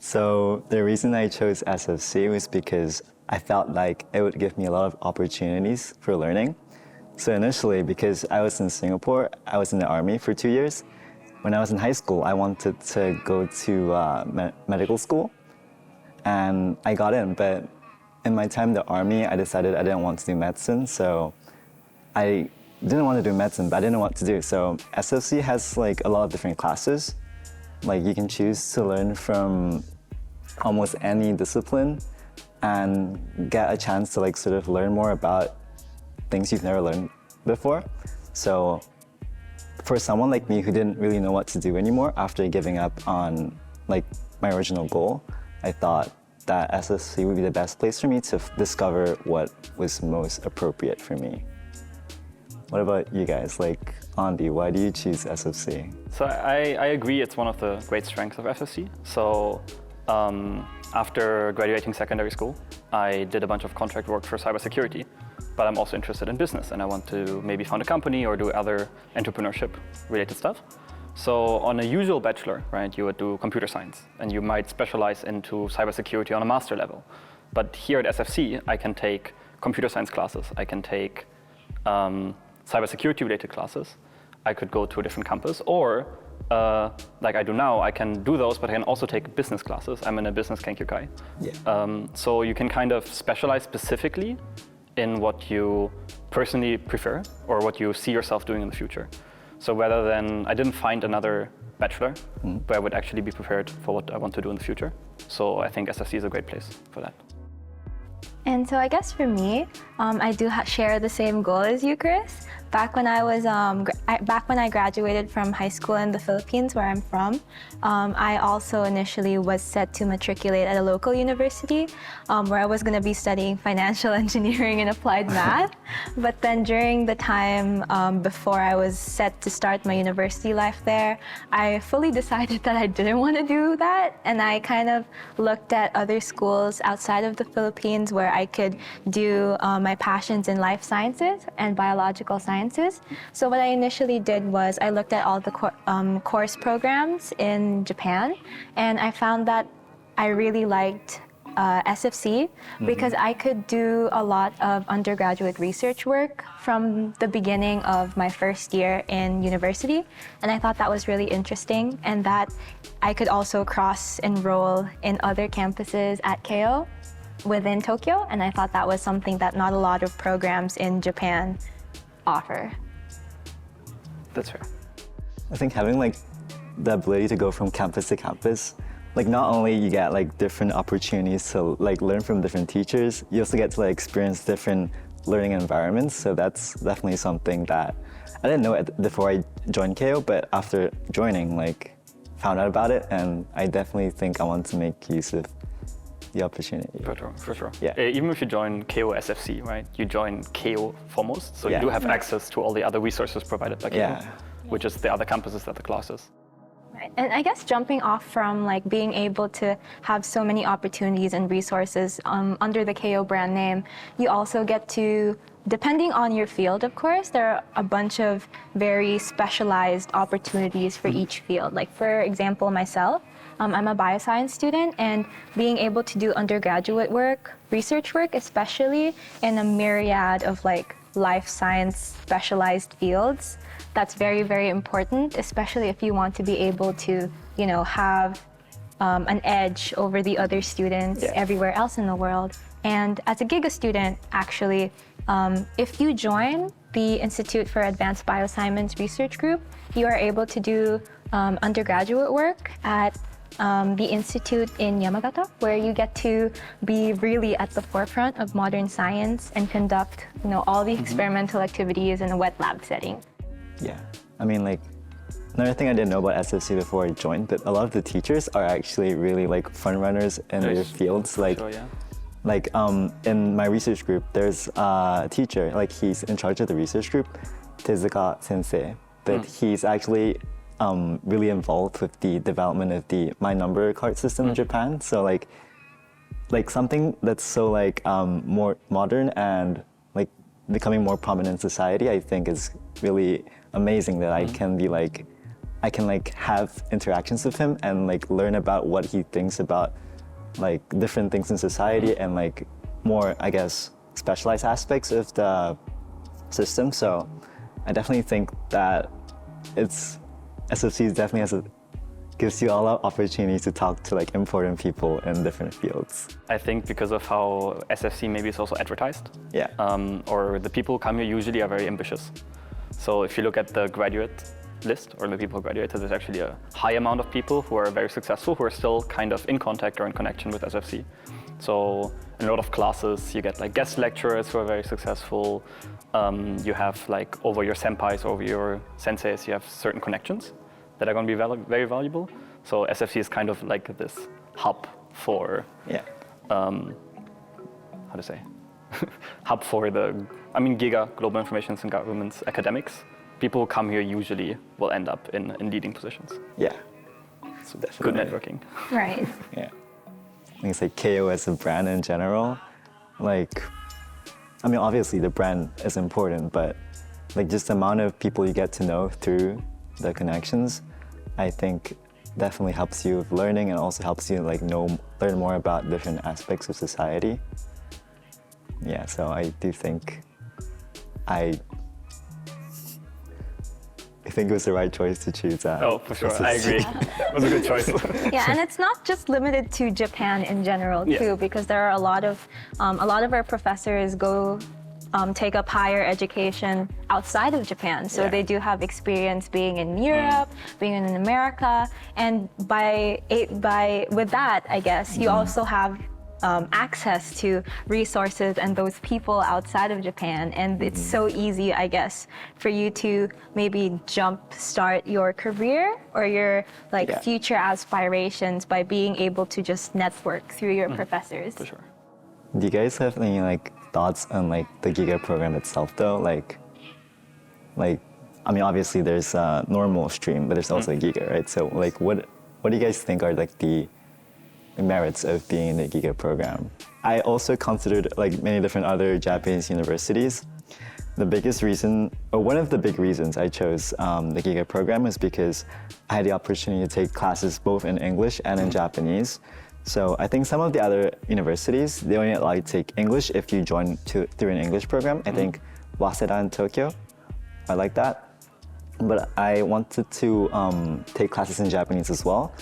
So the reason I chose SFC was because I felt like it would give me a lot of opportunities for learning. So initially, because I was in Singapore, I was in the army for 2 years. When I was in high school, I wanted to go to medical school, and I got in. But in my time in the army, I decided I didn't want to do medicine. So I didn't want to do medicine, but I didn't know what to do. So SFC has like a lot of different classes. Like you can choose to learn from almost any discipline and get a chance to like sort of learn more about things you've never learned before. So for someone like me who didn't really know what to do anymore after giving up on like my original goal, I thought that SFC would be the best place for me to discover what was most appropriate for me. What about you guys? Like, Andy, why do you choose SFC? So I agree it's one of the great strengths of SFC. So after graduating secondary school, I did a bunch of contract work for cybersecurity, but I'm also interested in business and I want to maybe found a company or do other entrepreneurship related stuff. So on a usual bachelor, right, you would do computer science and you might specialize into cybersecurity on a master level. But here at SFC, I can take computer science classes, I can take cybersecurity related classes. I could go to a different campus, or like I do now, I can do those, but I can also take business classes. I'm in a business Kenkyukai. Yeah. So you can kind of specialize specifically in what you personally prefer or what you see yourself doing in the future. So rather than, I didn't find another bachelor where I would actually be prepared for what I want to do in the future. So I think SFC is a great place for that. And so I guess for me, I do share the same goal as you, Chris. Back when I was, back when I graduated from high school in the Philippines, where I'm from, I also initially was set to matriculate at a local university, where I was going to be studying financial engineering and applied math. But then during the time before I was set to start my university life there, I fully decided that I didn't want to do that, and I kind of looked at other schools outside of the Philippines where I could do my passions in life sciences and biological sciences. So what I initially did was I looked at all the course programs in Japan, and I found that I really liked SFC because I could do a lot of undergraduate research work from the beginning of my first year in university, and I thought that was really interesting, and that I could also cross-enroll in other campuses at Keio within Tokyo, and I thought that was something that not a lot of programs in Japan offer. That's fair. I think having like the ability to go from campus to campus, like not only you get like different opportunities to like learn from different teachers, you also get to like experience different learning environments. So that's definitely something that I didn't know before I joined Keio, but after joining, like found out about it, and I definitely think I want to make use of the opportunity. For sure. Yeah. Even if you join Keio SFC, right, you join Keio foremost, so you do have access to all the other resources provided by Keio, which is the other campuses at the classes. Right. And I guess jumping off from like being able to have so many opportunities and resources under the Keio brand name, you also get to, depending on your field, of course, there are a bunch of very specialized opportunities for each field. Like for example, myself, I'm a bioscience student, and being able to do undergraduate work, research work, especially in a myriad of like life science specialized fields, that's very, very important, especially if you want to be able to, you know, have an edge over the other students everywhere else in the world. And as a GIGA student, actually, if you join the Institute for Advanced Bioscience Research Group, you are able to do undergraduate work at the institute in Yamagata, where you get to be really at the forefront of modern science and conduct, you know, all the experimental activities in a wet lab setting. Yeah, I mean, like, another thing I didn't know about SFC before I joined, but a lot of the teachers are actually really like front runners in their fields. Like, like in my research group, there's a teacher, like he's in charge of the research group, Tezuka Sensei, but he's actually really involved with the development of the My Number card system in Japan. So like something that's so like more modern and like becoming more prominent in society, I think is really amazing that I can be like I can like have interactions with him and like learn about what he thinks about like different things in society and like more, I guess, specialized aspects of the system. So I definitely think that SFC definitely gives you a lot of opportunities to talk to like important people in different fields. I think because of how SFC maybe is also advertised. Yeah. Or the people who come here usually are very ambitious. So if you look at the graduate list or the people who graduated, there's actually a high amount of people who are very successful who are still kind of in contact or in connection with SFC. So in a lot of classes, you get like guest lecturers who are very successful. You have like over your senpais, over your senseis, you have certain connections that are going to be very valuable. So SFC is kind of like this hub for, how to say, hub for GIGA, Global Informations and Governments academics. People who come here usually will end up in leading positions. Yeah. So good networking. Right. Yeah. I think it's like KO as a brand in general. Like, I mean, obviously the brand is important, but like just the amount of people you get to know through the connections, I think definitely helps you with learning and also helps you like learn more about different aspects of society. Yeah, so I do think I think it was the right choice to choose that. Oh, for sure, I agree. It was a good choice. Yeah, and it's not just limited to Japan in general too, because there are a lot of our professors go take up higher education outside of Japan. So they do have experience being in Europe, being in America, and with that, I guess, you also have access to resources and those people outside of Japan. And it's so easy, I guess, for you to maybe jumpstart your career or your future aspirations by being able to just network through your professors. For sure. Do you guys have any like thoughts on like the GIGA program itself though? Like, I mean, obviously there's a normal stream, but there's also a GIGA, right? So like, what do you guys think are like the merits of being in the GIGA program? I also considered like many different other Japanese universities. The biggest reason, or one of the big reasons I chose the GIGA program is because I had the opportunity to take classes both in English and in Japanese. So I think some of the other universities, they only allow you to take English if you join through an English program. I think Waseda in Tokyo, I like that. But I wanted to take classes in Japanese as well.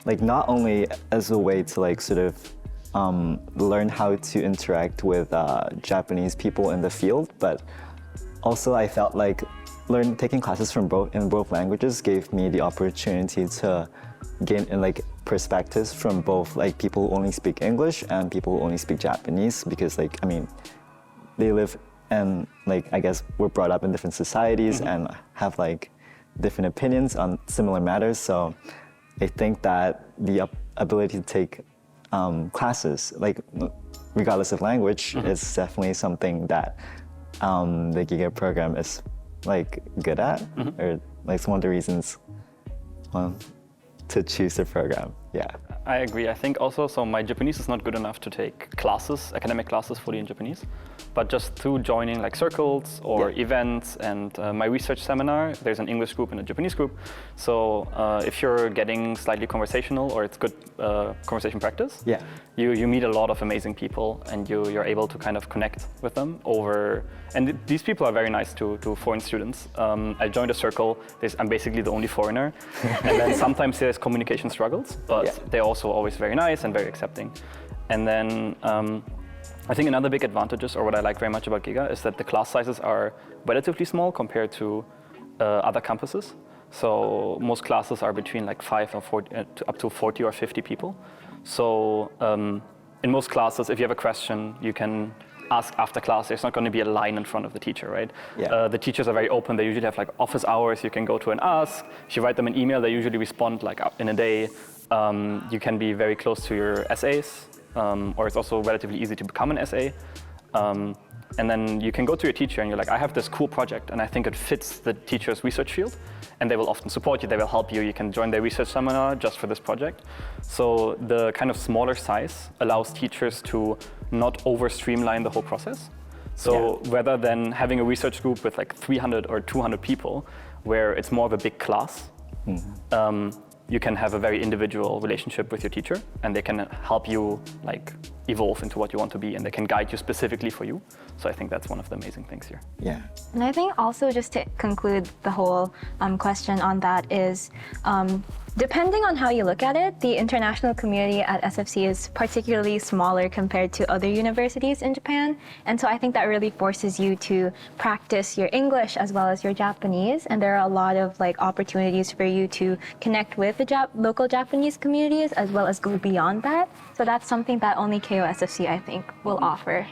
Like not only as a way to like sort of learn how to interact with Japanese people in the field, but also I felt like taking classes in both languages gave me the opportunity to gain like perspectives from both like people who only speak English and people who only speak Japanese, because like, I mean, they live and like, I guess we're brought up in different societies and have like different opinions on similar matters. So I think that the ability to take classes, like regardless of language, is definitely something that the GIGA program is like good at, or like it's one of the reasons to choose the program. Yeah. I agree. I think also, so my Japanese is not good enough to take classes, academic classes fully in Japanese, but just through joining like circles or events and my research seminar, there's an English group and a Japanese group. So if you're getting slightly conversational or it's good conversation practice, you meet a lot of amazing people and you're able to kind of connect with them over, and these people are very nice to foreign students. I joined a circle, I'm basically the only foreigner, and then sometimes there's communication struggles, but they're also always very nice and very accepting. And then I think another big advantage, or what I like very much about GIGA, is that the class sizes are relatively small compared to other campuses. So most classes are between like 5 or 40, up to 40 or 50 people. So in most classes, if you have a question, you can ask after class. There's not going to be a line in front of the teacher, right? The teachers are very open. They usually have like office hours you can go to and ask. If you write them an email, they usually respond like in a day. You can be very close to your essays, or it's also relatively easy to become an SA. And then you can go to your teacher and you're like, I have this cool project and I think it fits the teacher's research field, and they will often support you, they will help you. You can join their research seminar just for this project. So the kind of smaller size allows teachers to not over streamline the whole process. So rather than having a research group with like 300 or 200 people, where it's more of a big class, You can have a very individual relationship with your teacher, and they can help you like evolve into what you want to be, and they can guide you specifically for you. So I think that's one of the amazing things here. Yeah. And I think also just to conclude the whole question on that is, depending on how you look at it, the international community at SFC is particularly smaller compared to other universities in Japan. And so I think that really forces you to practice your English as well as your Japanese. And there are a lot of like opportunities for you to connect with the local Japanese communities as well as go beyond that. So that's something that only KO SFC, I think, will offer.